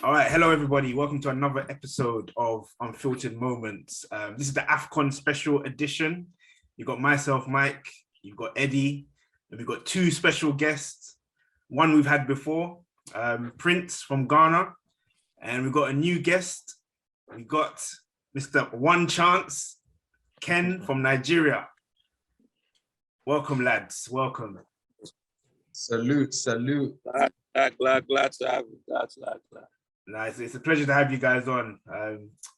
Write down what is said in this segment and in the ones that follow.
All right, hello everybody. Welcome to another episode of Unfiltered Moments. This is the Afcon special edition. You've got myself, Mike, you've got Eddie, and we've got two special guests. One we've had before, Prince from Ghana, and we've got a new guest. We got Mr. One Chance, Ken from Nigeria. Welcome, lads. Welcome. Salute. Glad to have you. Glad. Nice. It's a pleasure to have you guys on.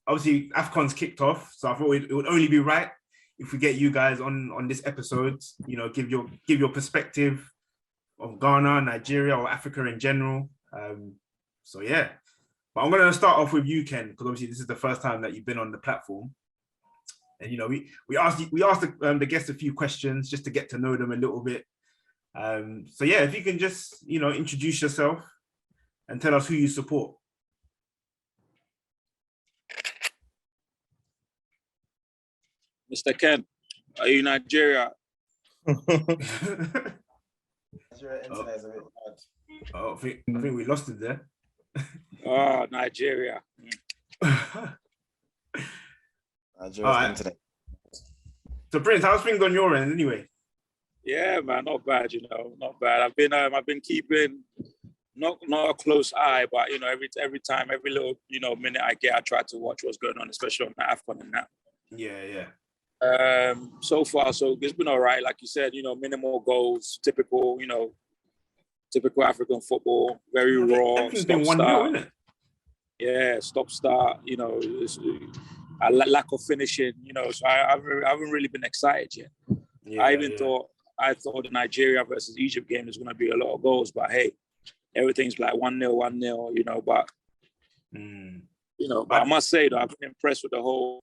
Obviously, Afcon's kicked off, so I thought it would only be right if we get you guys on this episode. You know, give your perspective of Ghana, Nigeria, or Africa in general. So yeah, but I'm going to start off with you, Ken, because obviously this is the first time that you've been on the platform, and you know we asked the guests a few questions just to get to know them a little bit. So yeah, if you can just introduce yourself and tell us who you support. Mr. Ken, are you Nigeria? Nigeria internet is a bit bad. I think we lost it there. Oh, Nigeria. Nigeria's internet. So Prince, how's things on your end anyway? Yeah, man, not bad. Not bad. I've been keeping not a close eye, but every time, every little minute I get, I try to watch what's going on, especially on the Afcon and that. Yeah. So far, so it's been all right. Like you said, minimal goals, typical African football, very raw. Everything's been 1-0, isn't it? Yeah, stop start. A lack of finishing. So I haven't really been excited yet. Yeah, I thought the Nigeria versus Egypt game is going to be a lot of goals, but hey, everything's like 1-0. But but I must say though, I've been impressed with the whole.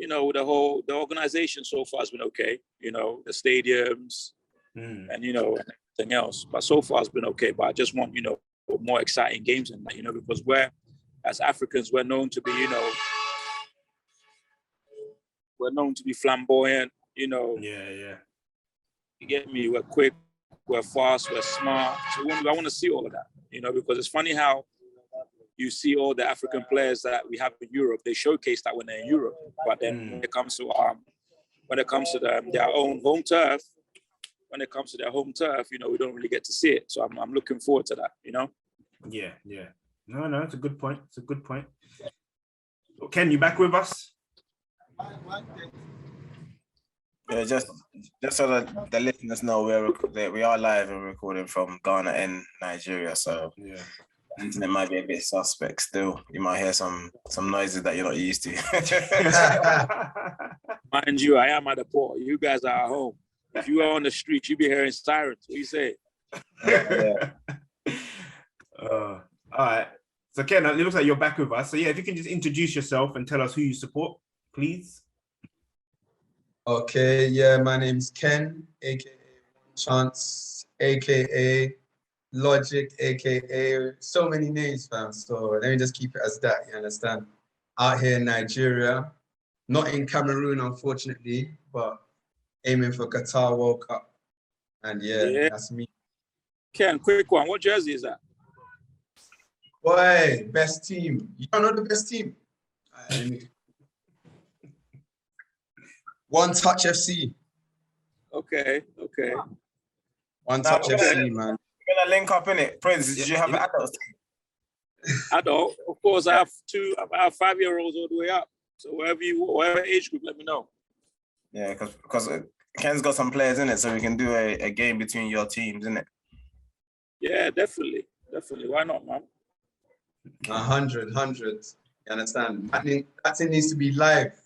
The organization so far has been okay. The stadiums and everything else. But so far it's been okay. But I just want more exciting games than that. Because as Africans we're known to be flamboyant. Yeah. You get me? We're quick, we're fast, we're smart. So I want to see all of that. Because it's funny how you see all the African players that we have in Europe. They showcase that when they're in Europe, but then when it comes to their own home turf, we don't really get to see it. So I'm looking forward to that. Yeah. No, it's a good point. Ken, you back with us? Yeah, just so that the listeners know, we are live and recording from Ghana and Nigeria. So yeah. Internet might be a bit suspect still. You might hear some noises that you're not used to. Mind you, I am at the port. You guys are at home. If you are on the street, you be hearing sirens. What do you say? Yeah. All right. So Ken, it looks like you're back with us. So yeah, if you can just introduce yourself and tell us who you support, please. Okay, yeah, my name's Ken, aka Chance, aka Logic, aka so many names, fam. So let me just keep it as that, you understand? Out here in Nigeria, not in Cameroon, unfortunately, but aiming for Qatar World Cup. And yeah, that's me. Ken, quick one. What jersey is that? Boy, best team. You don't know the best team? One Touch FC. Okay. One Touch FC, man. We're gonna link up in it. Prince, did you have an adult team? Adult, of course. I have 5-year-olds all the way up. So whatever age group, let me know. Yeah, because Ken's got some players in it, so we can do a game between your teams, isn't it? Yeah, definitely. Why not, man? 100. You understand? That thing needs to be live.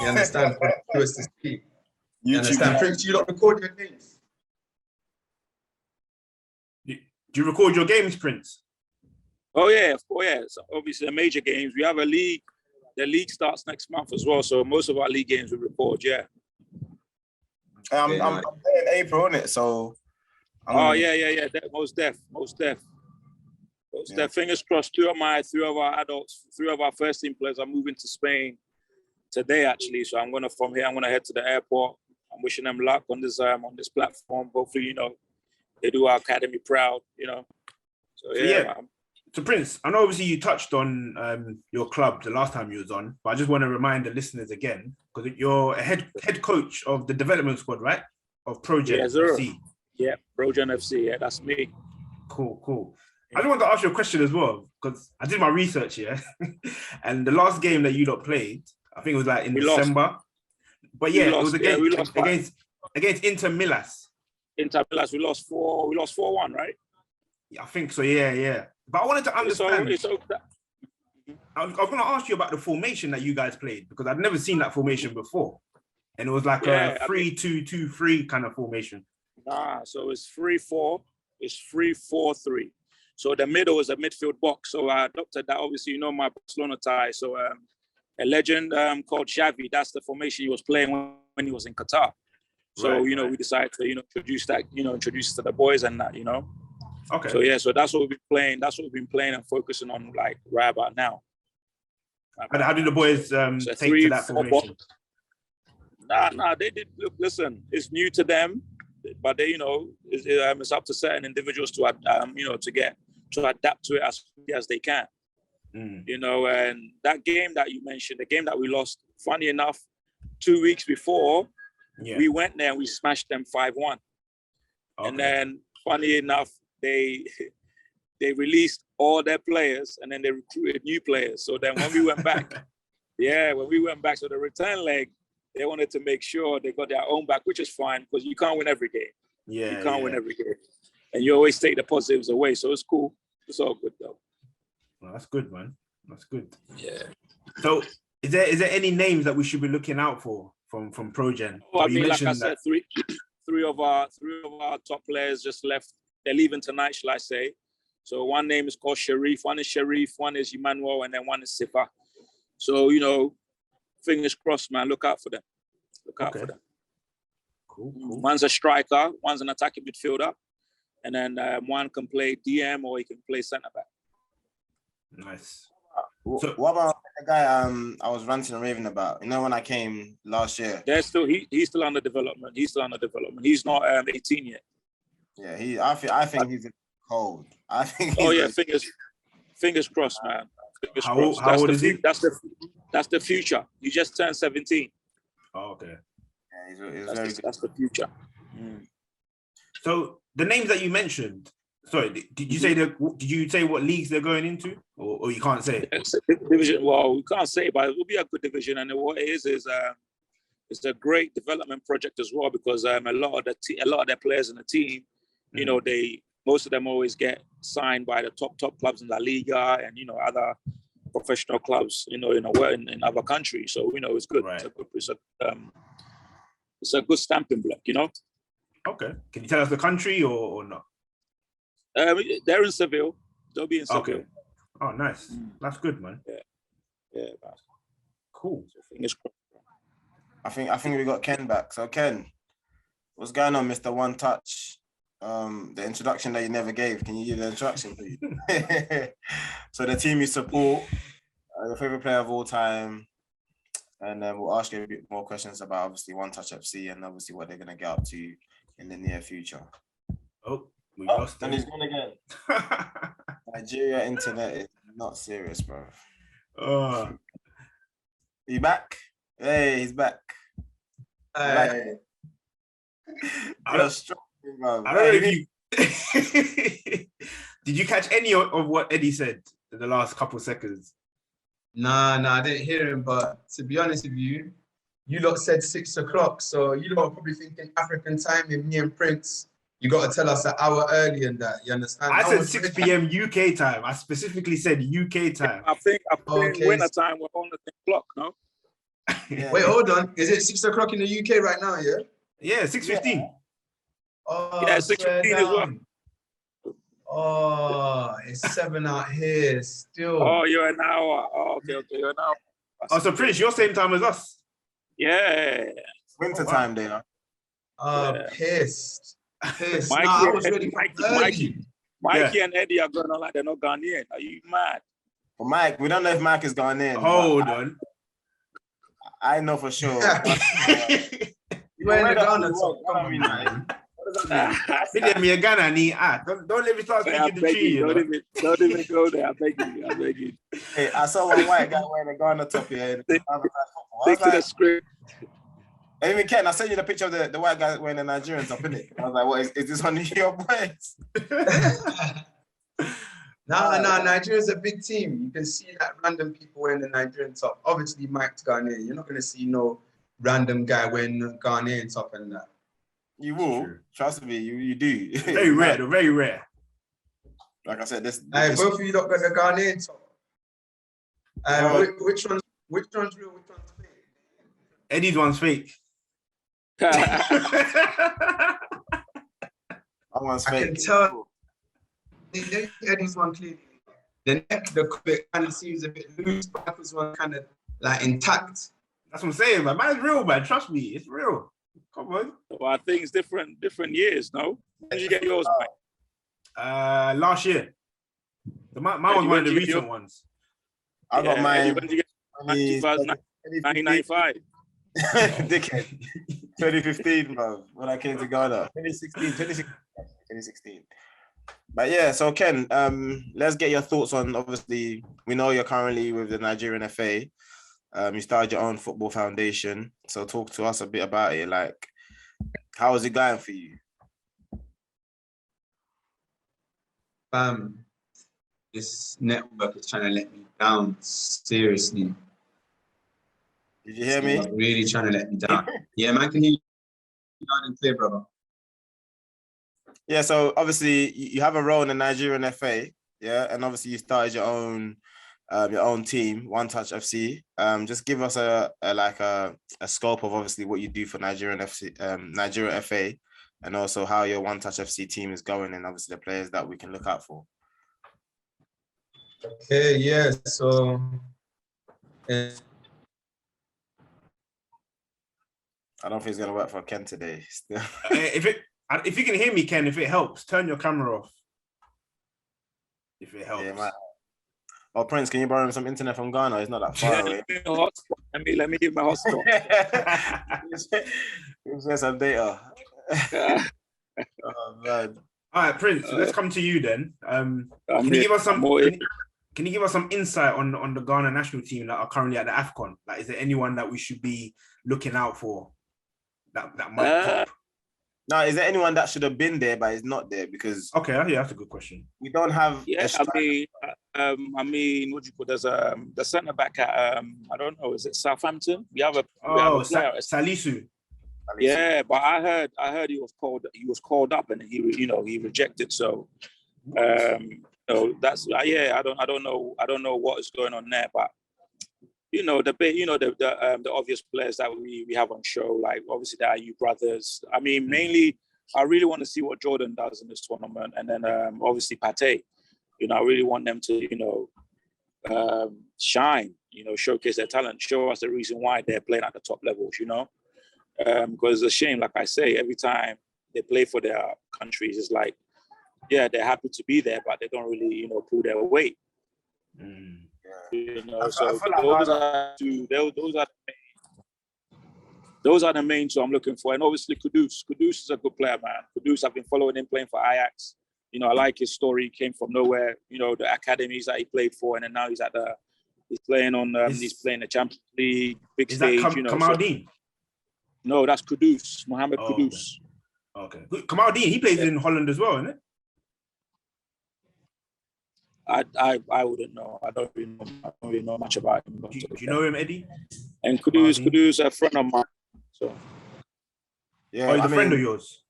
You understand? For viewers to see. You understand? Prince, you don't record your games. Do you record your games, Prince? Oh yeah. So obviously the major games. We have a league. The league starts next month as well. So most of our league games we record. Yeah. I'm playing April, isn't it? So. Yeah. Most def. Fingers crossed. Three of our first team players are moving to Spain today, actually. So from here I'm gonna head to the airport. I'm wishing them luck on this platform. Hopefully, they do our academy proud. So yeah. So Prince, I know obviously you touched on your club the last time you was on, but I just want to remind the listeners again, because you're a head coach of the development squad, right? Of Progen FC. Yeah, Progen FC. Yeah, that's me. Cool. I just want to ask you a question as well, because I did my research here, and the last game that you lot played, I think it was like in December. Lost. But yeah, it was against Inter Milas. Inter Milas, we lost 4-1, right? Yeah, I think so. Yeah. But I wanted to understand. I was going to ask you about the formation that you guys played, because I'd never seen that formation before, and it was like a 3-2-2-3 kind of formation. So it's 3-4. It's 3-4-3. So the middle is a midfield box. So I adopted that. Obviously, you know my Barcelona tie. So a legend called Xavi, that's the formation he was playing when he was in Qatar. So, we decided to, introduce to the boys and that, Okay. So, so that's what we've been playing. That's what we've been playing and focusing on, like, right about now. How did the boys take to that formation? They did. Look, listen, it's new to them, but they, it's up to certain individuals to, to adapt to it as quickly as they can. And that game that you mentioned, the game that we lost, funny enough, 2 weeks before, we went there and we smashed them 5-1. Okay. And then, funny enough, they released all their players and then they recruited new players. So then when we went back, so the return leg, they wanted to make sure they got their own back, which is fine because you can't win every game. You can't win every game. And you always take the positives away. So it's cool. It's all good though. Well, that's good, man. That's good. Yeah. So is there any names that we should be looking out for from Progen? Oh, I mean, like I said, three of our top players just left. They're leaving tonight, shall I say. So one name is called Sharif, one is Emmanuel, and then one is Sifa. So, fingers crossed, man. Look out for them. Look out for them. Cool. One's a striker, one's an attacking midfielder, and then one can play DM or he can play centre back. Nice. So, what about the guy I was ranting and raving about? When I came last year? He's still under development. He's He's not 18 yet. Yeah, I think he's cold. I think. Fingers crossed, man. Fingers crossed. How old is he? That's the future. He just turned 17. Oh, okay. Yeah, he's very good. That's the future. So the names that you mentioned. Sorry, did you say what leagues they're going into, or you can't say? Division. Well, we can't say, but it will be a good division. And what it is it's a great development project as well because a lot of their players in the team, most of them always get signed by the top clubs in La Liga and other professional clubs, in other countries. So it's good. Right. It's a good stamping block, Okay. Can you tell us the country or not? They're in Seville. They'll be in Seville. Okay. Oh, nice. That's good, man. Yeah. Cool. So fingers crossed. I think we got Ken back. So Ken, what's going on, Mr. One Touch? The introduction that you never gave. Can you give the introduction, please? So the team you support, your favorite player of all time, and then we'll ask you a bit more questions about obviously One Touch FC and obviously what they're gonna get up to in the near future. We lost. Then he's gone again. Nigeria internet is not serious, bro. You back? Hey, he's back. Hey. I don't know if you did you catch any of what Eddie said in the last couple of seconds? Nah, I didn't hear him. But to be honest with you, you lot said 6 o'clock, so you lot are probably thinking African time. In me and Prince, you got to tell us an hour early in that. You understand? I said 6 p.m. UK time. I specifically said UK time. I think winter time we're on the clock, no? Yeah. Wait, hold on. Is it 6 o'clock in the UK right now? Yeah. Yeah, 6:15. Yeah. Oh, yeah, 6:15 as well. Oh, it's 7 out here still. Oh, you're an hour. Oh, okay, you're an hour. Oh, so Prince, you're same time as us. Yeah. Winter time, they are. Pissed. Mikey, I was ready for Mikey and Eddie are going on like they're not Ghanaian. Are you mad? Well, Mike, we don't know if Mike is Ghanaian. Hold on. I know for sure. You ain't in Ghana, so come on, man. does that mean? Video me a Ghana and he don't let me start I speaking the beg tree, you, you know. don't even go there. I beg you. I beg you. Hey, I saw one white guy wearing a Ghana top here. Stick to the script. Even Ken, I sent you the picture of the white guy wearing a Nigerian top, innit? I was like, what is this one of your boys? No, Nigeria's a big team. You can see that random people wearing the Nigerian top. Obviously, Mike's Ghanaian. You're not going to see no random guy wearing the Ghanaian top and that. You will. Trust me, you do. Very rare, though, very rare. Like I said, this Both of you don't got the Ghanaian top. Which one's real? Which one's fake? Eddie's one's fake. I want I can tell Eddie's one clearly. The neck, the kind of seems a bit loose, but this one kind of like intact. That's what I'm saying, man. Mine's real, man. Trust me, it's real. Come on. Well, I think it's different years, no? When did you get yours, Mike? Last year. Mine was one of the recent ones. I got mine. When did you get 1995? Dickhead. 2015, bro, when I came to Ghana. 2016. But yeah, so Ken, let's get your thoughts on, obviously, we know you're currently with the Nigerian FA. You started your own football foundation. So talk to us a bit about it. Like, how is it going for you? This network is trying to let me down. Seriously. Did you hear me? It's really trying to let me down. Yeah, man, can hear you loud and clear, brother. Yeah, so obviously you have a role in the Nigerian FA, yeah, and obviously you started your own team, One Touch FC. Just give us a scope of obviously what you do for Nigerian FA, and also how your One Touch FC team is going, and obviously the players that we can look out for. Okay, yeah, so I don't think it's gonna work for Ken today. If you can hear me, Ken, if it helps, turn your camera off. If it helps. Yeah, oh, Prince, can you borrow him some internet from Ghana? It's not that far away. Let me give my hotspot. Give some data. Oh man. All right, Prince. Let's come to you then. Can you give us some insight on the Ghana national team that are currently at the Afcon? Like, is there anyone that we should be looking out for that might pop? No, is there anyone that should have been there but is not there? Because okay, yeah, that's a good question. We don't have. Yeah, I mean, what do you call? There's the centre back at I don't know, is it Southampton? We have a player. Salisu. Yeah, but I heard he was called up and he rejected. So that's I don't know what is going on there, but the obvious players that we have on show, like obviously the IU brothers. I mean, mainly I really want to see what Jordan does in this tournament, and then obviously Pate. I really want them to shine, showcase their talent, show us the reason why they're playing at the top levels, because it's a shame, like I say, every time they play for their countries, it's like, yeah, they're happy to be there, but they don't really, pull their weight. So those are the main two I'm looking for, and obviously Kudus is a good player, man. Kudus, I've been following him playing for Ajax. I like his story. He came from nowhere. The academies that he played for, and then now he's playing the Champions League, big stage. Kamaldeen? No, that's Kudus, Mohamed Kudus. Okay, Kamaldeen, he plays in Holland as well, isn't it? I wouldn't know. I don't really know much about him. Do you know him, Eddie? And Kudus, a friend of mine. So yeah, he's a friend of yours.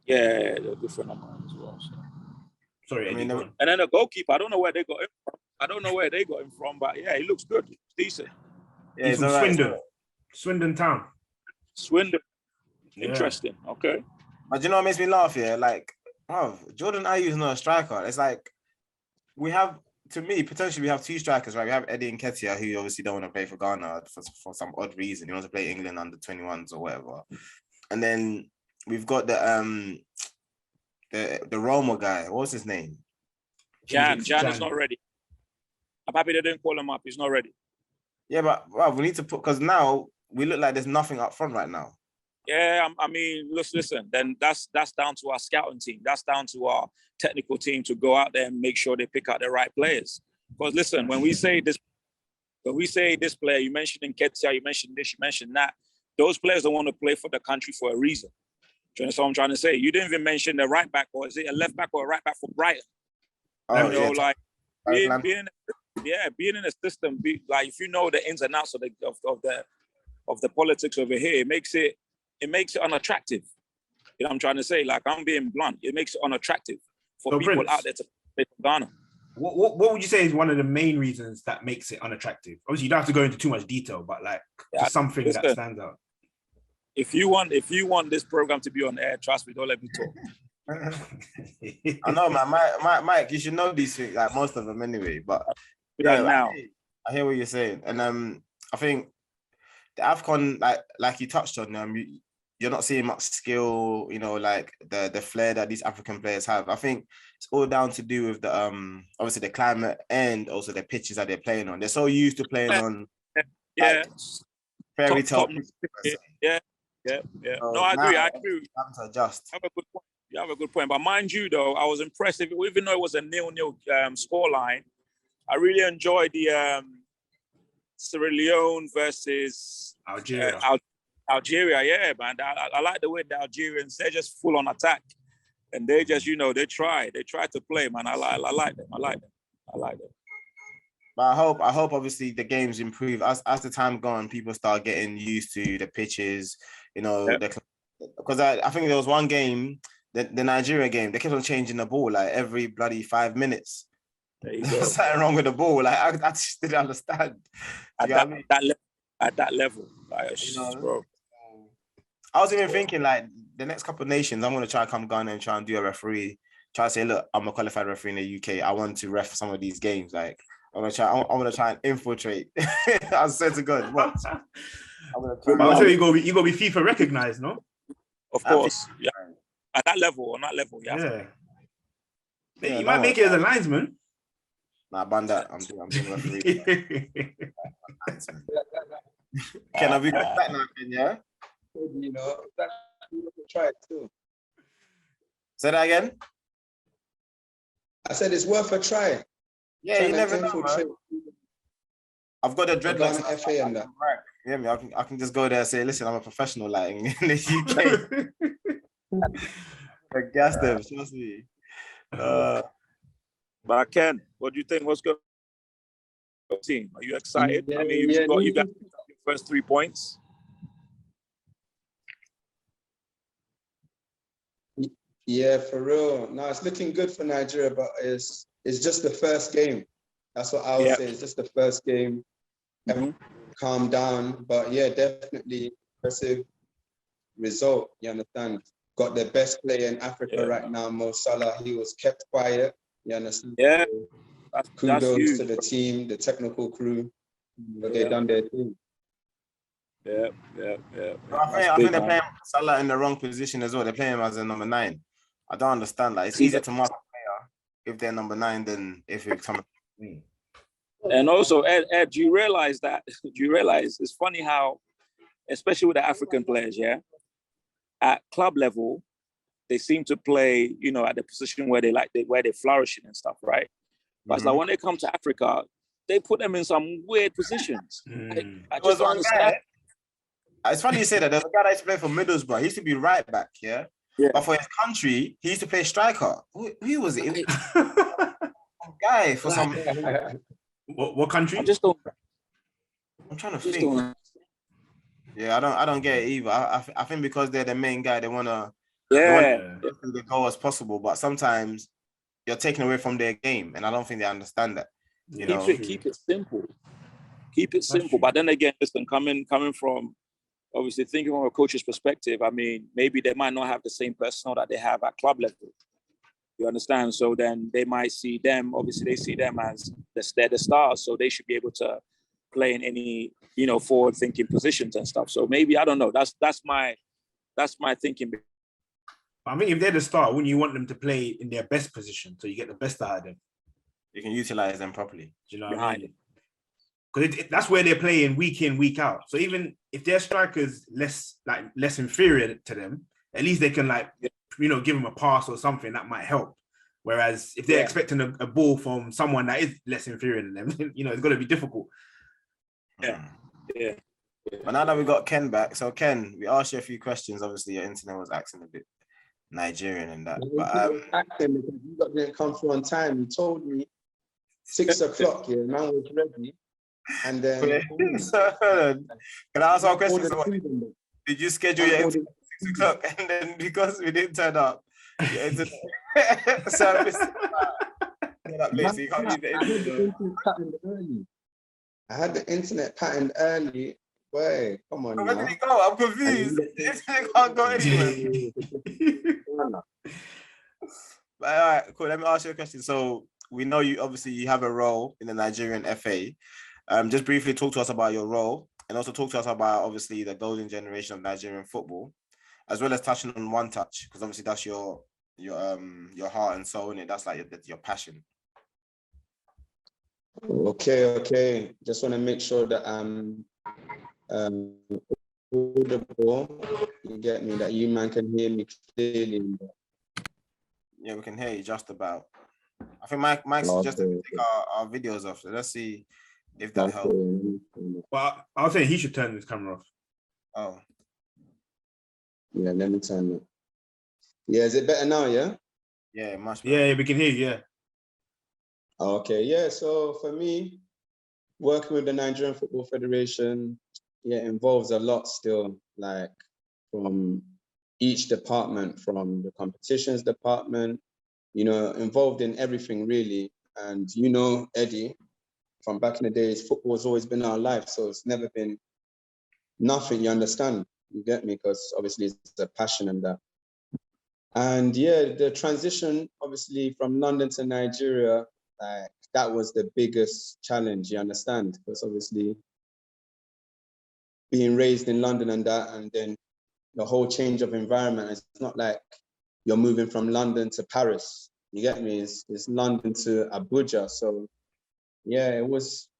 Yeah, they're a good friend of mine as well. So. Sorry, Eddie. And then the goalkeeper, I don't know where they got him from. But yeah, he looks good. He's decent. Yeah, he's from Swindon. Swindon Town. Swindon. Interesting. Yeah. Okay. But you know what makes me laugh here? Like, Jordan Ayew is not a striker. It's like potentially we have two strikers, right? We have Eddie Nketiah, who obviously don't want to play for Ghana for some odd reason. He wants to play England under 21s or whatever. And then we've got the Roma guy. What's his name? Jan is not ready. I'm happy they didn't call him up. He's not ready. Yeah, but we need to because now we look like there's nothing up front right now. Yeah, I mean, listen. Then that's down to our scouting team. That's down to our technical team to go out there and make sure they pick out the right players. Because listen, when we say this player, you mentioned Nketiah, you mentioned this, you mentioned that. Those players don't want to play for the country for a reason. Do you understand what I'm trying to say? You didn't even mention the right back, or is it a left back or a right back for Brighton? Oh, you know, like being in a system, like if you know the ins and outs of the politics over here, it makes it unattractive. You know what I'm trying to say? Like, I'm being blunt. It makes it unattractive for people Prince, out there to play for Ghana. What would you say is one of the main reasons that makes it unattractive? Obviously, you don't have to go into too much detail, but like just something that stands out. If you want this program to be on air, trust me, don't let me talk. I know, man. Mike, you should know these things, like most of them anyway. But now, I hear what you're saying, and I think the Afcon, like you touched on, you're not seeing much skill, you know, like the flair that these African players have. I think it's all down to do with the obviously the climate and also the pitches that they're playing on. They're so used to playing on fairy tale. Yeah. So no, I agree. I agree. You have to adjust. You have a good point. But mind you, though, I was impressed. Even though it was a 0-0 scoreline, I really enjoyed the Sierra Leone versus Algeria. Algeria, yeah, man. I like the way the Algerians, they're just full on attack. And they just, they try to play, man. I like them. But I hope obviously the games improve as the time gone. People start getting used to the pitches, because I think there was one game, the Nigeria game, they kept on changing the ball like every bloody 5 minutes. There's something wrong with the ball. Like I just didn't understand. At that level, like, bro. I was even thinking like the next couple of nations, I'm gonna try to come Ghana and try and do a referee. Try to say, look, I'm a qualified referee in the UK. I want to ref some of these games. Like I'm gonna try and infiltrate. I said to God, what? I'm sure you gonna be FIFA recognized, no? Of course, yeah. On that level, yeah. You might make it as a linesman. Nah, ban that. I'm doing referee. Can I be back now? Yeah. Try it too. Say that again. I said it's worth a try. Yeah, you never know, man. I've got a dreadlocks FA and that. Yeah, I can just go there and say, listen, I'm a professional, like in the UK. I gas them, trust me. But Ken, what do you think? What's going on team? Are you excited? I mean, you got your first 3 points. Yeah, for real. No, it's looking good for Nigeria, but it's just the first game. That's what I would say. It's just the first game. Calm down. But yeah, definitely impressive result. You understand? Got the best player in Africa right now, Mo Salah. He was kept quiet. You understand? Yeah. Kudos huge, to the team, the technical crew. But they done their thing. Yeah. I think they're playing Salah in the wrong position as well. They're playing him as a number 9. I don't understand that. It's easier to mark a player if they're number 9 than if it's coming. And also, Ed, do you realize it's funny how, especially with the African players, at club level, they seem to play, at the position where they're flourishing and stuff, right? But it's like when they come to Africa, they put them in some weird positions. I just don't understand. It's funny you say that. There's a guy that used to play for Middlesbrough. He used to be right back, yeah? But for his country, he used to play striker. Who was it? Some guy for some... What country? I just don't... I'm trying to think. Yeah, I don't get it either. I think because they're the main guy, they want to the goal as possible. But sometimes you're taken away from their game, and I don't think they understand that. Keep it simple. Keep it simple. But then again, listen, coming from, obviously thinking from a coach's perspective, I mean, maybe they might not have the same personnel that they have at club level. You understand? So then they might see them, obviously they see them as they're the stars, so they should be able to play in any, forward-thinking positions and stuff. So maybe, I don't know, that's my thinking. I think if they're the star, wouldn't you want them to play in their best position so you get the best out of them? You can utilize them properly. Do you know what I mean? because that's where they're playing week in, week out. So even if their strikers less inferior to them, at least they can give them a pass or something that might help. Whereas if they're expecting a ball from someone that is less inferior than them, it's going to be difficult. Yeah. But now that we got Ken back, so Ken, we asked you a few questions. Obviously, your internet was acting a bit Nigerian and that. But acting because you didn't come through on time. You told me 6 o'clock. Yeah, man was ready, and then can I ask our question? So did you schedule your internet at 6 o'clock, and then because we didn't turn up, your internet service? I had the internet patterned early. Wait, come on. Where did it go? I'm confused. It can't go anywhere. But, all right, cool. Let me ask you a question. So we know you have a role in the Nigerian FA. Just briefly talk to us about your role, and also talk to us about obviously the golden generation of Nigerian football, as well as touching on One Touch, because obviously that's your heart and soul in it. That's like your passion. Okay. Just want to make sure that I'm audible. You get me? That you man can hear me clearly. Yeah, we can hear you just about. I think Mike suggested we take our videos off. So let's see if that helps. Well, I was saying he should turn his camera off. Oh. Yeah, let me turn it. Yeah, is it better now? Yeah. Yeah, much better. Yeah, we can hear you. Yeah. Okay. Yeah. So for me, working with the Nigerian Football Federation, involves a lot still, like from each department, from the competitions department, involved in everything really. And Eddie, from back in the days, football has always been our life. So it's never been nothing, you understand? You get me? Because obviously it's a passion and that. And the transition, obviously, from London to Nigeria, that was the biggest challenge, you understand? Because obviously being raised in London and that, and then the whole change of environment, it's not like you're moving from London to Paris. You get me? It's London to Abuja. So it was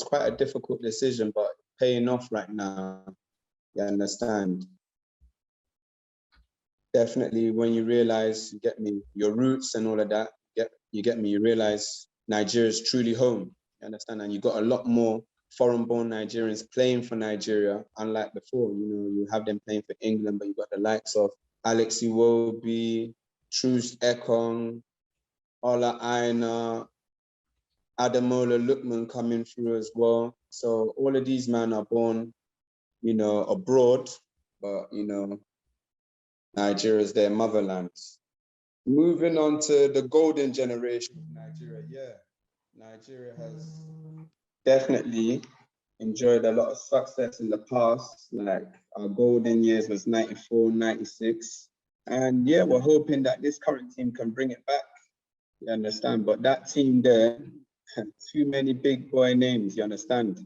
quite a difficult decision, but paying off right now. You understand? Definitely when you realize, you get me, your roots and all of that, you get me, you realize Nigeria is truly home. You understand? And you got a lot more foreign-born Nigerians playing for Nigeria, unlike before. You have them playing for England, but you got the likes of Alex Iwobi, Truce Ekong, Ola Aina, Adamola Lukman coming through as well. So all of these men are born, abroad, but, Nigeria is their motherland. Moving on to the golden generation of Nigeria. Nigeria has definitely enjoyed a lot of success in the past. Like our golden years was 94, 96. And we're hoping that this current team can bring it back. You understand? But that team there, too many big boy names, you understand?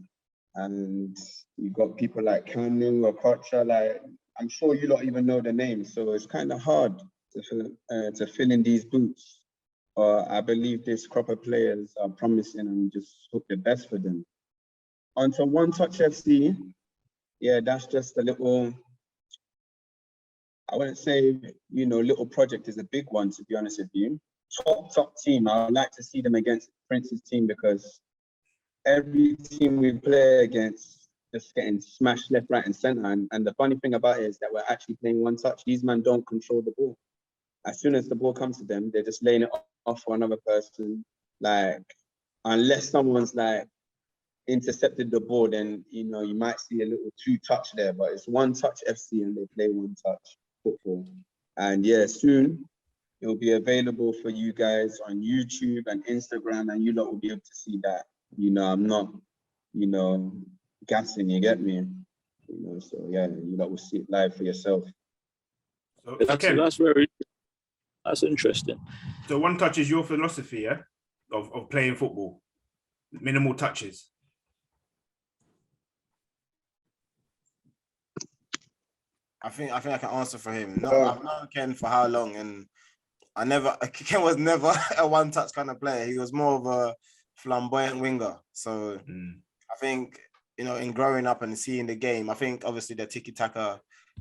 And you got people like Kanu or Kocha, like I'm sure you don't even know the names. So it's kind of hard to fill in these boots. I believe this crop of players are promising and just hope the best for them. Onto One Touch FC, that's just a little, I wouldn't say, little project is a big one, to be honest with you. Top team. I would like to see them against Prince's team because every team we play against just getting smashed left, right, and center. And the funny thing about it is that we're actually playing one touch. These men don't control the ball. As soon as the ball comes to them, they're just laying it off for another person. Like, unless someone's like intercepted the ball, then you might see a little two touch there. But it's One Touch FC and they play one touch football. And soon it will be available for you guys on YouTube and Instagram, and you lot will be able to see that. I'm not, gassing, you get me? So you lot will see it live for yourself. So, that's interesting. So One Touch is your philosophy, of playing football, minimal touches. I think I can answer for him. No, I've known Ken for how long, and Ken was never a one-touch kind of player. He was more of a flamboyant winger. So I think, in growing up and seeing the game, I think obviously the tiki-taka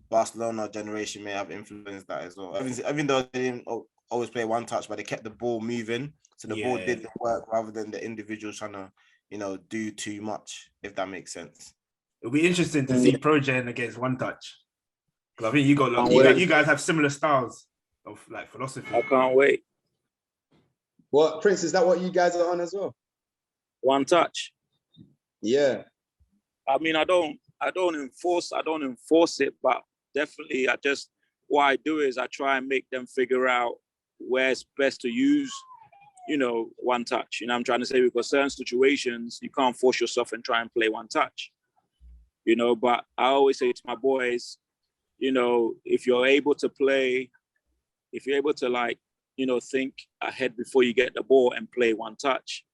Barcelona generation may have influenced that as well. Even though they didn't always play one touch, but they kept the ball moving. So the ball did the work rather than the individuals trying to, do too much, if that makes sense. It'll be interesting to see Progen against one touch. Because I think you guys have similar styles of like philosophy. I can't wait. What, Prince, is that what you guys are on as well? One touch. Yeah. I mean, I don't enforce it, but definitely what I do is I try and make them figure out where it's best to use, one touch. I'm trying to say, because certain situations you can't force yourself and try and play one touch. But I always say to my boys, if you're able to think ahead before you get the ball and play one touch,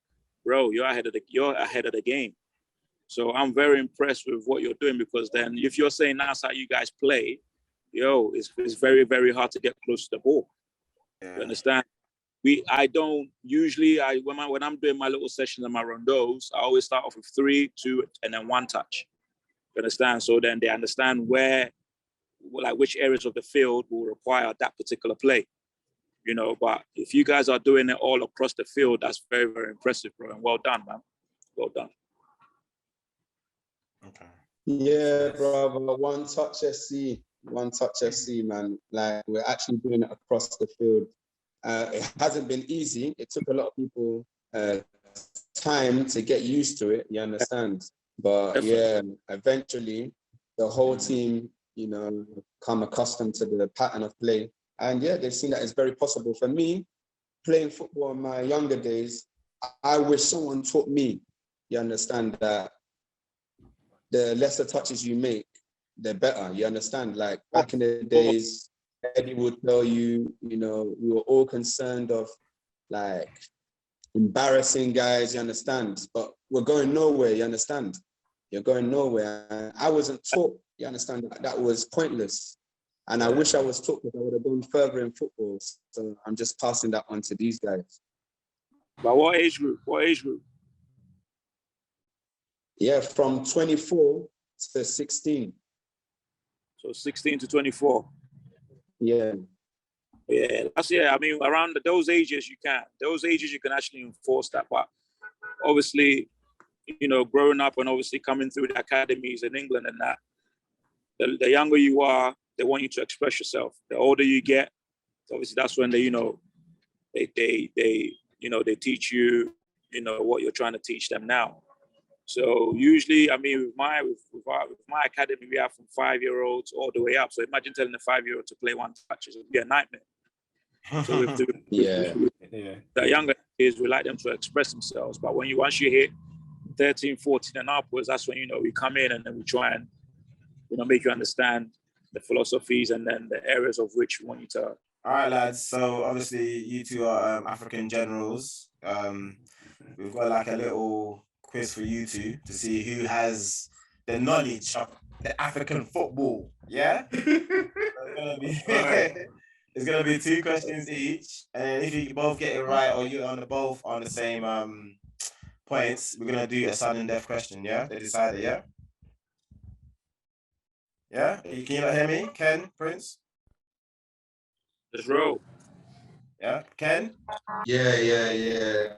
bro, you're ahead of the game. So I'm very impressed with what you're doing, because then if you're saying that's how you guys play, it's very, very hard to get close to the ball. Yeah. You understand? I don't usually, when I'm doing my little sessions and my rondos, I always start off with 3, 2, and then one touch. You understand? So then they understand which areas of the field will require that particular play. But if you guys are doing it all across the field, that's very, very impressive, bro. And well done, man. Well done. Okay. Yeah, brother. One touch SC, man. Like, we're actually doing it across the field. It hasn't been easy. It took a lot of people time to get used to it. You understand? But yeah, eventually the whole team, come accustomed to the pattern of play. And yeah, they've seen that it's very possible. For me, playing football in my younger days, I wish someone taught me. You understand that the lesser touches you make, the better. You understand? Like back in the days, Eddie would tell you, we were all concerned of like embarrassing guys, you understand? But we're going nowhere, you understand? You're going nowhere. And I wasn't taught, you understand, that was pointless. And I wish I was taught, because I would have gone further in football. So I'm just passing that on to these guys. But what age group? Yeah, from 24 to 16. So 16 to 24. Yeah. Yeah, I mean, around those ages you can. Those ages you can actually enforce that. But obviously, growing up and obviously coming through the academies in England and that, the younger you are, they want you to express yourself. The older you get, obviously that's when they teach you, what you're trying to teach them now. So usually, I mean, with my academy, we have from 5-year-olds all the way up. So imagine telling a 5-year-old to play one touch, it would be a nightmare. So with the younger kids, we like them to express themselves. But once you hit 13, 14 and upwards, that's when, we come in and then we try and, make you understand the philosophies and then the areas of which we want you to. All right, lads. So obviously you two are African generals. We've got like a little quiz for you two to see who has the knowledge of the African football. Yeah? It's gonna be 2 questions each. And if you both get it right or you're both on the same points, we're gonna do a sudden death question, yeah? They decided, yeah? Yeah? Can you not hear me? Ken, Prince? Let's roll. Yeah? Ken? Yeah.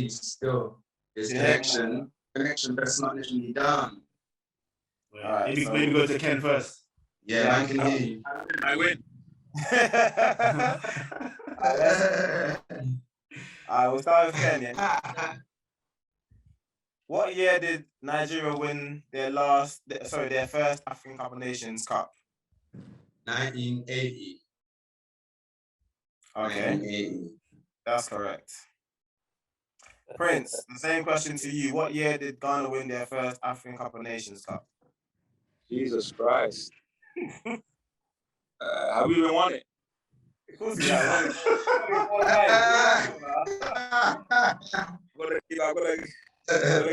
Still, there's connection. Connection that's not letting me down. All right, maybe go to Ken first. Yeah, I can hear you. I win. We'll start with Ken, yeah? What year did Nigeria win their first African Cup of Nations Cup? 1980. Okay. 1980. That's correct. Prince, the same question to you. What year did Ghana win their first African Cup of Nations Cup? Jesus Christ. Have we even won it? Of course we have. I'm gonna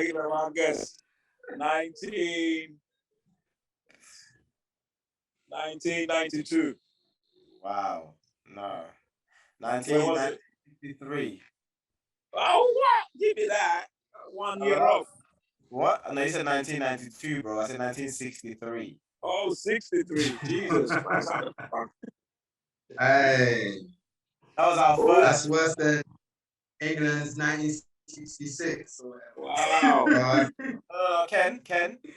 give a wrong guess. 1992. Wow. No. 1993. Oh, what? Give me that. 1 year off. What? No, you said 1992, bro. I said 1963. Oh, 63. Jesus Christ. Hey, That was our that's first. worse than England's 1966. Wow. Ken,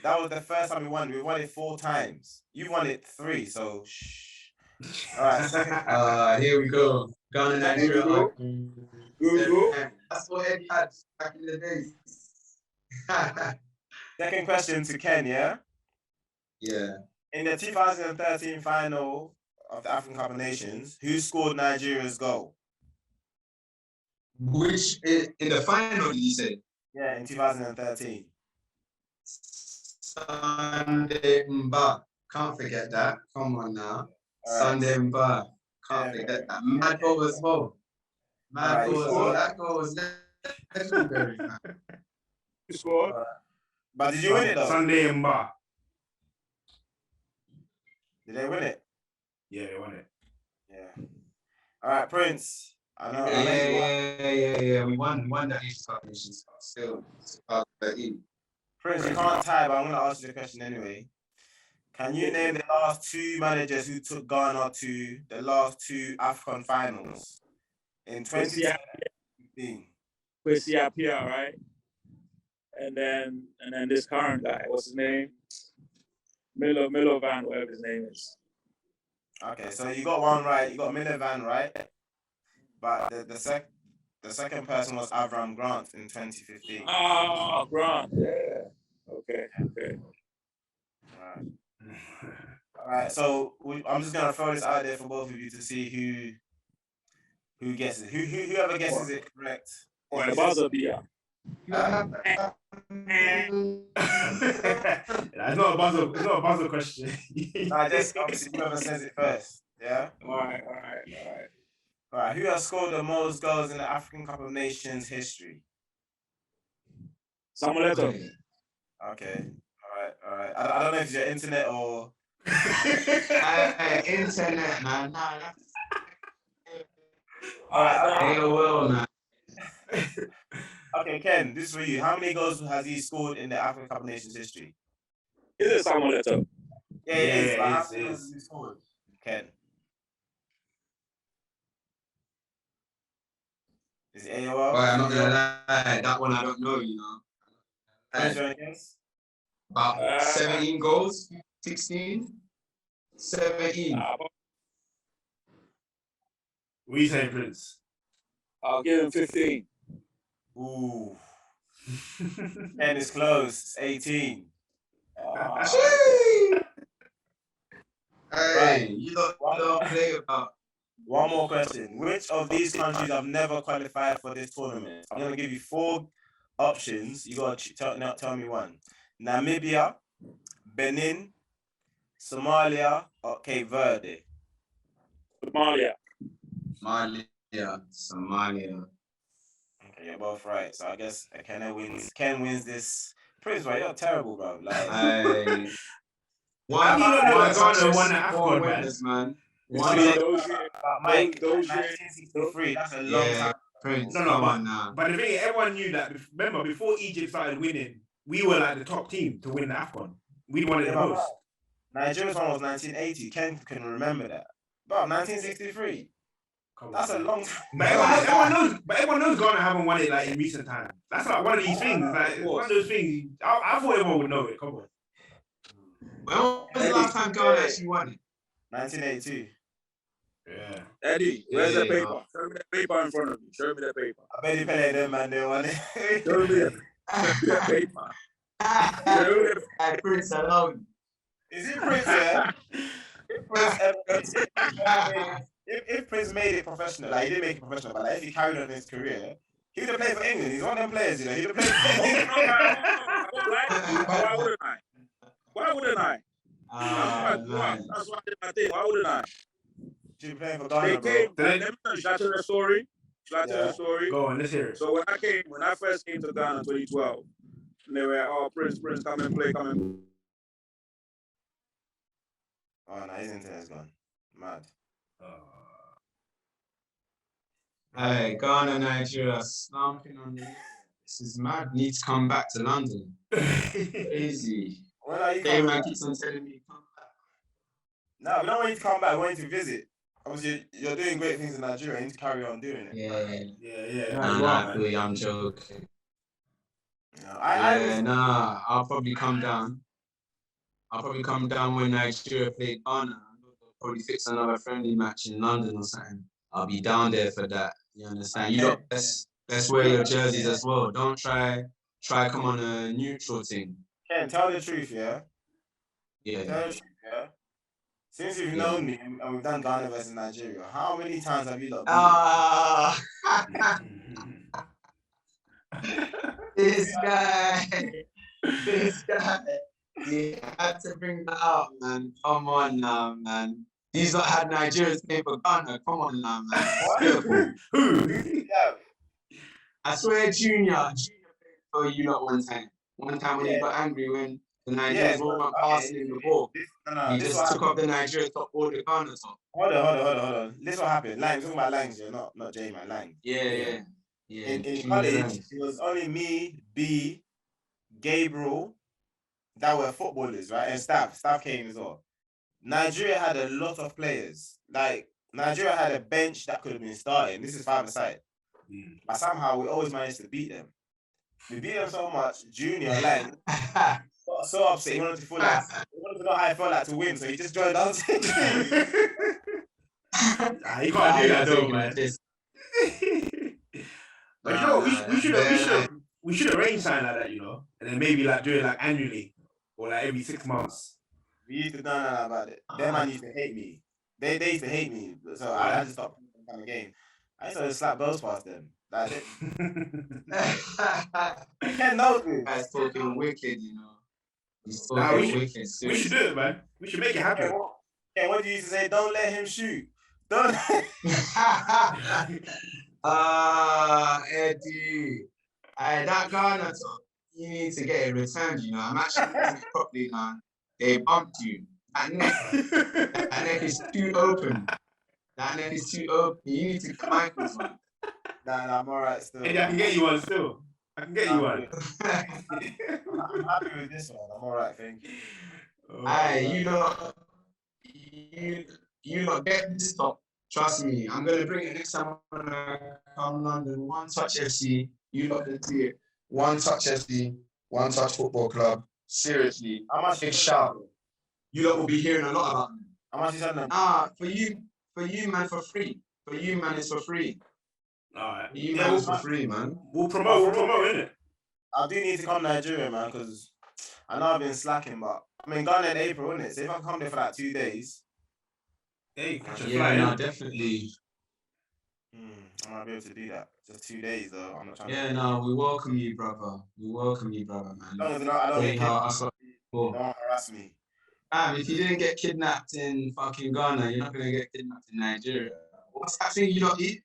that was the first time we won. We won it 4 times. You won it 3, so shh. All right, second. Here we go. Ghana, Nigeria. Google. That's what Eddie had back in the days. Second question to Ken, yeah? Yeah. In the 2013 final of the African Cup of Nations, who scored Nigeria's goal? Which in the final, did you say? Yeah, in 2013. Sunday Mba. Can't forget that. Come on now. Sunday Mba. Can't forget that. Mad goal as well. Mad goal as well. That goal was legendary, man. You scored? But did you win it though? Sunday Mba. Did they win it? Yeah, they won it. Yeah. All right, Prince. I know. Yeah. We won that Asian Cup Nations Cup still. 2013. Prince, you can't tie, but I'm gonna ask you the question anyway. Can you name the last 2 managers who took Ghana to the last 2 Afcon finals in 2015? Kwesi Appiah, right? And then this current guy, what's his name? Milo Van, whatever his name is. Okay, so you got one right. You got Minivan right, but the second person was Avram Grant in 2015. Oh, Grant. Yeah. Okay. All right. So I'm just gonna throw this out there for both of you to see who guesses. Whoever guesses it correct. Or the buzzer beer. It's not a buzzer question. I just obviously whoever says it first. Yeah. All right. All right. Who has scored the most goals in the African Cup of Nations history? Samuel Eto'o. Okay. All right. I don't know if it's your internet or. Internet, man. All right. AOL, man. Okay, Ken, this is for you. How many goals has he scored in the African Cup of Nations history? Is it Samuel Eto'o? Yeah, it is. Yeah, But how it many is. goals has he scored? Ken. Is it AOL? Boy, I'm not gonna lie. That one I don't know, you know. What's your guess? About 17 goals, 16, 17. What are you saying, Prince? I'll give him 15. Ooh. Ken is close. It's 18. Hey, you don't play about. One more question. Which of these countries have never qualified for this tournament? I'm going to give you 4 options. You got to tell me one. Namibia, Benin, Somalia, or Cape Verde? Somalia. Okay, you're both right. So I guess Ken wins this. Prince, right? You're terrible, bro. Like, Why do you not know that Ghana won the Afcon, man? Mike, 1963. That's a long time. Prince, No, but the thing is, everyone knew that. Remember, before Egypt started winning, we were like the top team to win the Afcon. We wanted the most. Nigeria's one was 1980. Ken can remember that. But 1963. That's a long time. But everyone knows Ghana haven't won it like in recent times. That's like one of these things. Like one of those things. I thought everyone would know it. Come on. When was the last time Ghana actually won it? 1982. Yeah. Eddie, where's the paper? Show me the paper in front of you. Show me the paper. I bet you pay them, man. They won it. Show me the paper. Prince alone. Is it Prince, yeah? If Prince made it professional, like he didn't make it professional, but like if he carried on his career, he would have played for England. He's one of them players, you know. He would have played for England. Why wouldn't I? That's what I did. Why wouldn't I? Should be playing for Ghana, They came. bro. Let me tell you the story. Shall I tell the story? Go on, let's hear it. So when I first came to Ghana in 2012, and they were, oh, Prince, come and play, come and. Oh no, his internet's gone. Mad. Hey, Ghana, Nigeria, stomping on the. This is mad. Need to come back to London. Crazy. When are you Hey coming man back? keeps on telling me come back. No, we don't want you to come back. We want you to visit. Obviously, you're doing great things in Nigeria. You need to carry on doing it. Yeah. Nah, I'm joking. I'll probably come down. I'll probably come down when Nigeria play Ghana. Probably fix another friendly match in London or something. I'll be down there for that. You understand? You lot best wear your jerseys as well. Don't try come on a neutral thing. Ken, tell the truth, yeah? Yeah. Tell the truth, yeah? Since you've known me and we've done Ghana versus Nigeria, how many times have you lot beaten? This guy. You had to bring that out, man. Come on now, man. These lot had Nigerians play for Ghana. Come on now, man. Who? I swear, Junior played for you lot one time. One time when he got angry when the Nigerians weren't passing him the ball. He just took off the Nigeria top or the Ghana top. Hold on. This is what happened. Lang, talking about Langs, yeah, not J man, Lang. Yeah. In college, it was only me, B, Gabriel, that were footballers, right? And staff came as well. Nigeria had a lot of players. Like Nigeria had a bench that could have been starting. This is 5-a-side. But somehow we always managed to beat them. We beat them so much. Junior Lang got so upset. He wanted to know how it felt like to win, so he just joined us. You can't do that though, man. But you know, we should arrange something like that, you know, and then maybe like do it like annually or like every 6 months. We used to know about it. Them man used to hate me. They used to hate me, so I just stopped playing the game. I used to slap balls past them. That's it. You can't know this. Guy's talking wicked, you know. He's Nah, talking wicked. We should do it, man. We should make it happen. Yeah, what do you used to say? Don't let him shoot. Don't. Eddie. That Ghana talk, you need to get it returned, you know. I'm actually doing it properly now. They bumped you. That neck is too open. You need to get ankles on. Nah, I'm alright still. Hey, I can get you one still. I'm happy with this one. I'm alright, thank you. Hey, you lot get this top. Trust me, I'm gonna bring it next time when I come London. One Touch FC, you lot can see it. One Touch FC, One Touch Football Club. Seriously, big shout. You lot will be hearing a lot about them. How much is that? For you, man, for free. For you, man, it's for free. Alright. You man, it's for free, man. We'll promote, innit? I do need to come to Nigeria, man, because I know I've been slacking, but I mean, Ghana in April, isn't it? So if I come there for like 2 days, hey, catch a flight. No, definitely. I might be able to do that. Just 2 days, though. I'm not trying to. No, we welcome you, brother. Man. I don't harass me. If you didn't get kidnapped in fucking Ghana, you're not gonna get kidnapped in Nigeria. What's that thing you don't eat?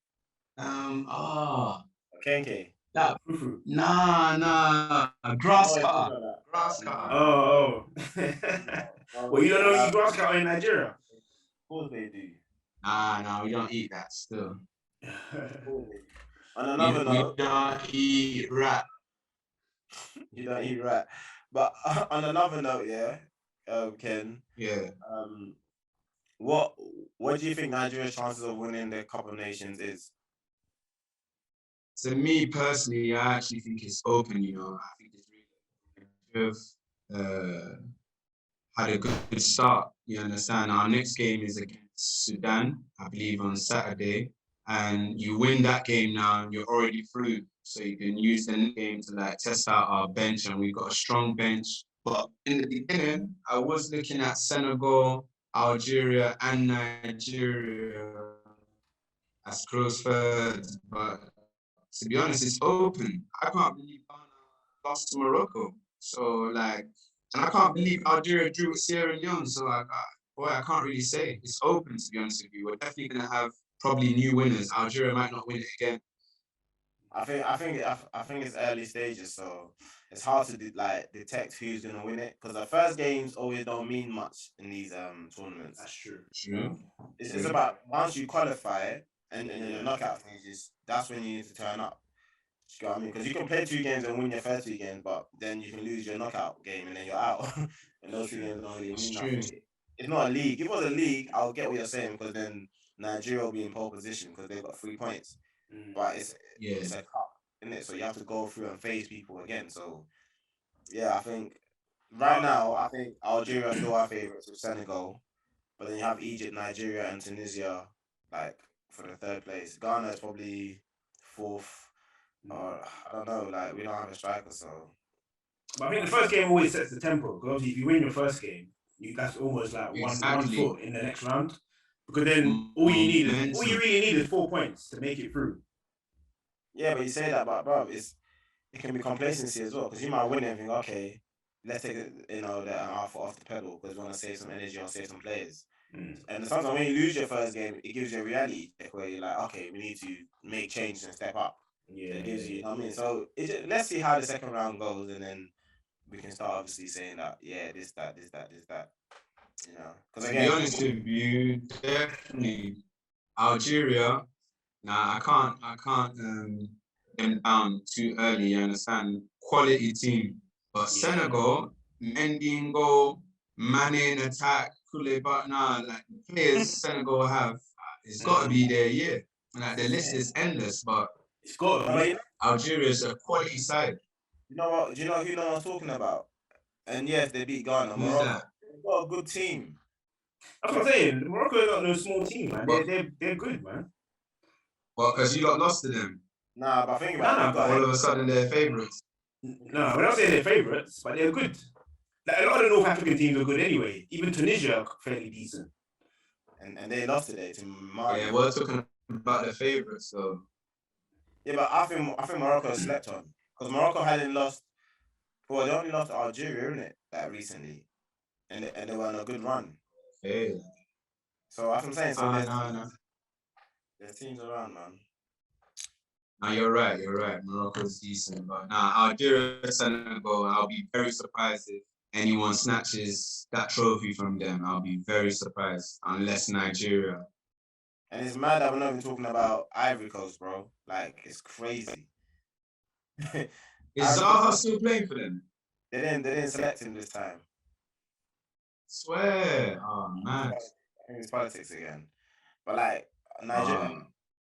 Kenke. Nah. Grass cutter. Oh. Well, you don't know you grass cutter in Nigeria? Of course they do. Nah, we don't eat that still. On another note, we don't eat rat. You don't eat rat. But on another note, Ken. Yeah. What do you think Nigeria's chances of winning the Cup of Nations is? To me personally, I actually think it's open. You know, I think it's really had a good start. You understand? Our next game is against Sudan, I believe, on Saturday. And you win that game now, you're already through. So you can use the game to like test out our bench, and we've got a strong bench. But in the beginning, I was looking at Senegal, Algeria, and Nigeria as close thirds. But to be honest, it's open. I can't believe Ghana lost to Morocco. So and I can't believe Algeria drew with Sierra Leone. So I can't really say. It's open, to be honest with you. We're definitely gonna have probably new winners. Algeria might not win it again. I think it's early stages, so it's hard to detect who's gonna win it, because the first games always don't mean much in these tournaments. That's true. It's about once you qualify and in your knockout stages, that's when you need to turn up. You know what I mean? Because you can play 2 games and win your first 2 games, but then you can lose your knockout game and then you're out. And those 2 games don't really mean true. nothing. It's not a league. If it was a league, I'll get what you're saying because then Nigeria will be in pole position because they've got 3 points. But it's a cup, isn't it? So you have to go through and face people again. So yeah, I think right now, I think Algeria are still our favourites with Senegal, but then you have Egypt, Nigeria, and Tunisia like for the third place. Ghana is probably fourth, or I don't know. Like we don't have a striker, so But I think the first game always sets the tempo. Because obviously, if you win your first game, that's almost like one Exactly. foot in the next round. Because then all you really need is 4 points to make it through. yeah. But you say that, but bro, it can be complacency as well because you might win and think, okay, let's take it, our foot off the pedal because we want to save some energy or save some players. And sometimes when you lose your first game, it gives you a reality check where you're like, okay, we need to make changes and step up. Yeah, It gives you know what I mean? So let's see how the second round goes, and then we can start obviously saying that, yeah, this, that. You know, because To be honest with you, definitely Algeria. Nah, I can't them down too early. You understand? Quality team, but Senegal, Mendy in goal, Mane in attack, Koulibaly. Nah, like the players Senegal have, it's got to be their year. Like the list is endless, but it's got to be. Algeria's a quality side. You know what? Do you know who no one's talking about? And yes, they beat Ghana. Who's Morocco. that? They've got a good team. That's what I'm saying. Morocco is not no small team, man. They're good, man. Well, because you got lost to them. Nah, but think about it. All of a sudden, they're favourites. No, we're not saying they're favourites, but they're good. Like, a lot of the North African teams are good anyway. Even Tunisia are fairly decent. And they lost today to Mali. Yeah, we're talking about the favourites, so. Yeah, but I think Morocco slept on because Morocco hadn't lost. Well, they only lost to Algeria, isn't it? Like recently, and they were on a good run. Yeah. So that's what I'm saying. So No. there's teams around, man. No, you're right. Morocco's decent, but Algeria, Senegal, I'll be very surprised if anyone snatches that trophy from them. I'll be very surprised, unless Nigeria. And it's mad that we're not even talking about Ivory Coast, bro. Like, it's crazy. Is Zaha still playing for them? They didn't select him this time. Swear. Oh, man. I think it's politics again. But, like, Nigeria,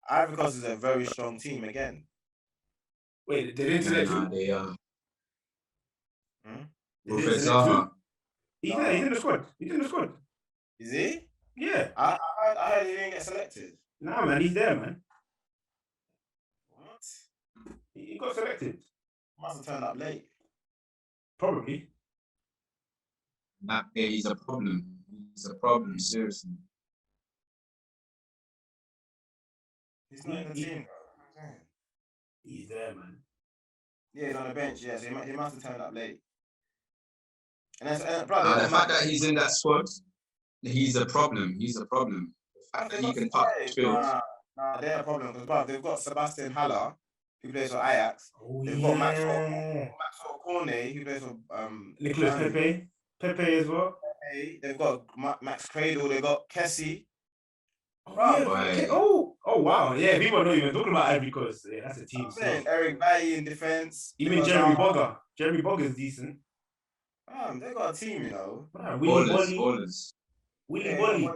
Ivory Coast is a very strong team again. Wait, they didn't select him? They are. Prophet Zaha. He's in the squad. He's in the squad. Is he? Yeah. I heard he didn't get selected. Nah, man, he's there, man. What? He got selected. Must have turned up late. Probably. That is a problem. He's a problem, seriously. He's not in the team, bro. He's there, man. Yeah, he's on the bench. Yeah, so he must have turned up late. And the fact that he's in that squad, he's a problem. He's a problem. The fact that he can touch field. Nah, they're a problem because they've got Sebastian Haller, who plays for Ajax. They've got Maxwell Cornet, who plays for Nicolas Pepe. Pepe as well. They've got Max Cradle. They've got Kessie. Oh, wow. Yeah, people are not even talking about Ivory Coast. Yeah, that's a team. Eric Bailly in defense. Even Jeremy Bogger. Jeremy Bogger is decent. They got a team, you know. Ballers. Willy Bolly.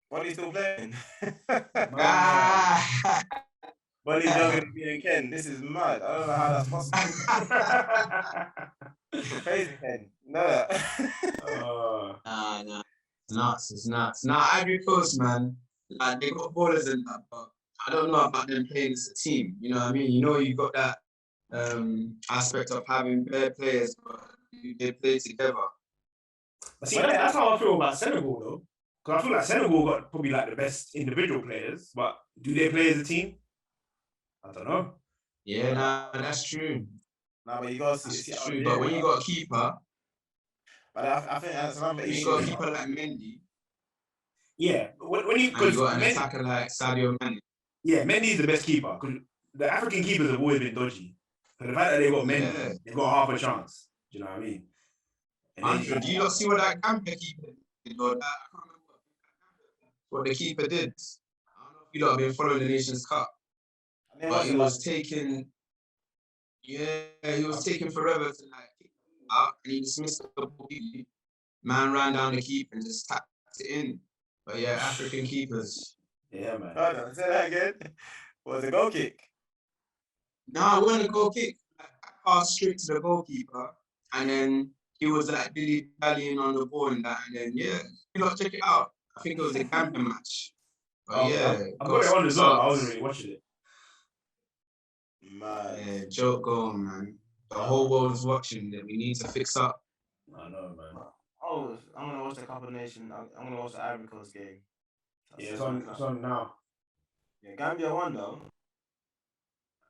Bolly's still playing. Bolly's younger than me and Ken. This is mad. I don't know how that's possible. Crazy, Ken. No. Nah. It's nuts. Nah, Ivory Coast, man. Like, they got ballers in that, but I don't know about them playing as a team. You know what I mean? You know, you got that aspect of having better players, but they play together. See, that's how I feel about Senegal, though. Because I feel like Senegal got probably like the best individual players, but do they play as a team? I don't know. Yeah, that's true. But you got that's true. But when you got a keeper, but I think that's another issue. You got a keeper like Mendy. Yeah, when you got an attacker like Sadio Mane. Yeah, Mendy's the best keeper because the African keepers have always been dodgy. So the fact that they got Mendy, they've got half a chance. Do you know what I mean? Do you not see what that Gambia keeper did? I can't remember what the keeper did. I don't know if you lot have been following the Nations Cup. But it was taking, it was taking forever to like kick it out, and he dismissed the ball. Man ran down the keeper and just tapped it in. But yeah, African keepers. Yeah, man. Hold on, say that again. Was it a goal kick? No, it wasn't a goal kick. I passed straight to the goalkeeper, and then he was like dilly-dallying on the ball and that, and then you lot check it out. I think it was a Gambia match. But I got it on as well. I wasn't really watching it. Man. Yeah, joke going, man. The whole world's watching that. We need to fix up. I know, man. Oh, I'm gonna watch the Cup of Nations. I'm gonna watch the Ivory Coast game. Yeah, it's on now. Yeah, Gambia won though.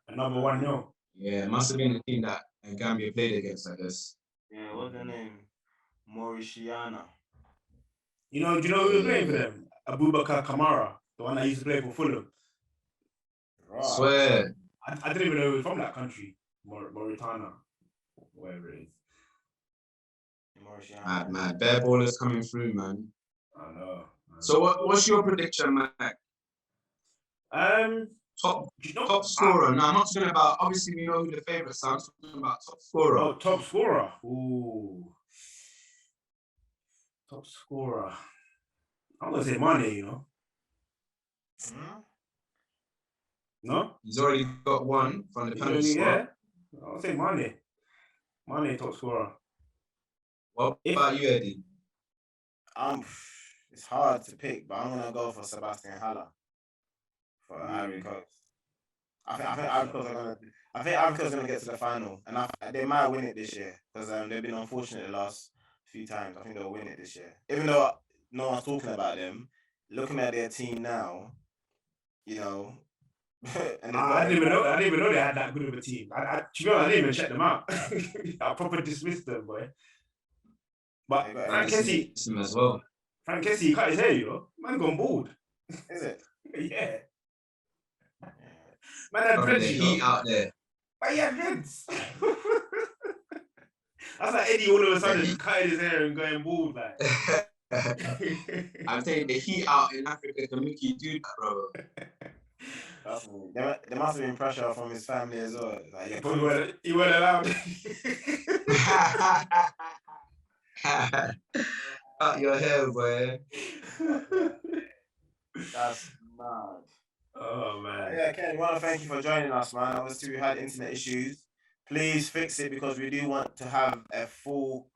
Another 1-0. Yeah, it must have been the team that Gambia played against, I guess. Yeah, what's their name? Mauritiana. Do you know who was playing for them? Abubakar Kamara, the one that used to play for Fulham. Right. Swear. I didn't even know he was from that country, Mauritania, wherever it is. Mauritiana. Mad. Bare ballers coming through, man. I know. So what's your prediction, Mike? Top scorer. No, I'm not talking about, obviously we know who the favourites are. I'm talking about top scorer. Oh, top scorer. Ooh. Top scorer. I'm going to say Mane, No? He's already got one from the penalty spot. Yeah. I'll say Mane. Mane, top scorer. What about you, Eddie? It's hard to pick, but I'm gonna go for Sebastian Haller for Ivory Coast. I think Ivory Coast are gonna get to the final, and they might win it this year because they've been unfortunate the last few times. I think they'll win it this year, even though no one's talking about them. Looking at their team now, and I didn't even know they had that good of a team. To be honest, I didn't even check them out. I properly dismissed them, boy. But Frank Kessie as well. Frank Kessie, he cut his hair, Man gone bald. Is it? Yeah. Man had dreads, heat out there. But he had dreads. That's like Eddie all of a sudden cutting his hair and going bald, like. I'm saying the heat out in Africa can make you do that, bro. There must have been pressure from his family as well. Like, he weren't allowed. Cut your hair, boy. That's mad. Oh, man. Yeah, Ken, we want to thank you for joining us, man. Obviously, we had internet issues. Please fix it because we do want to have a full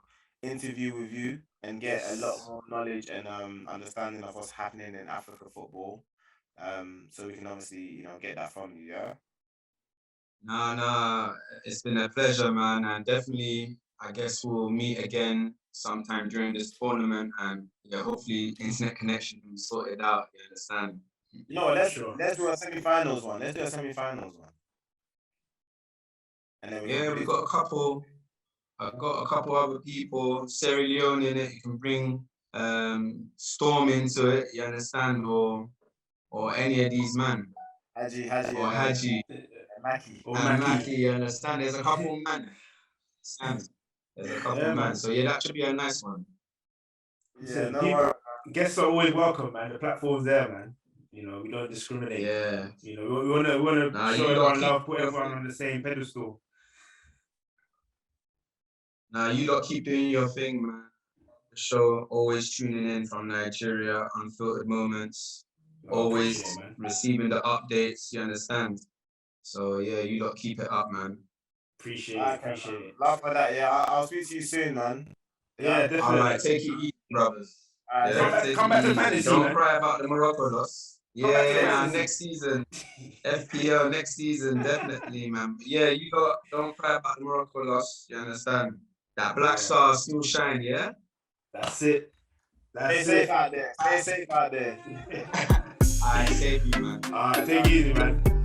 interview with you and get a lot more knowledge and understanding of what's happening in Africa football. So we can obviously, get that from you, yeah? Nah, it's been a pleasure, man, and definitely, I guess we'll meet again sometime during this tournament, and hopefully internet connection will be sorted out. You understand? No, let's do a semi-finals one. And then we've got a couple. I've got a couple other people. Sierra Leone in it. You can bring Storm into it. You understand, or any of these man. Haji, Maki. You understand? There's a couple man. There's a couple man. So that should be a nice one. Yeah, guests are always welcome, man. The platform's there, man. We don't discriminate. Yeah. We want to show everyone love, put everyone on the same pedestal. Now you lot keep doing your thing, man. The show always tuning in from Nigeria, Unfiltered Moments, always receiving the updates. You understand? So you lot keep it up, man. Appreciate it. Love for that. Yeah, I'll speak to you soon, man. Yeah, definitely. All right, take it easy, brothers. Come back to fantasy. Don't cry about the Morocco loss. Yeah, next season, FPL next season, definitely, man. But you lot don't cry about the Morocco loss. You understand? That black star still shine, yeah? That's it. Stay safe out there. All right, save you, man. All right, take it easy, man.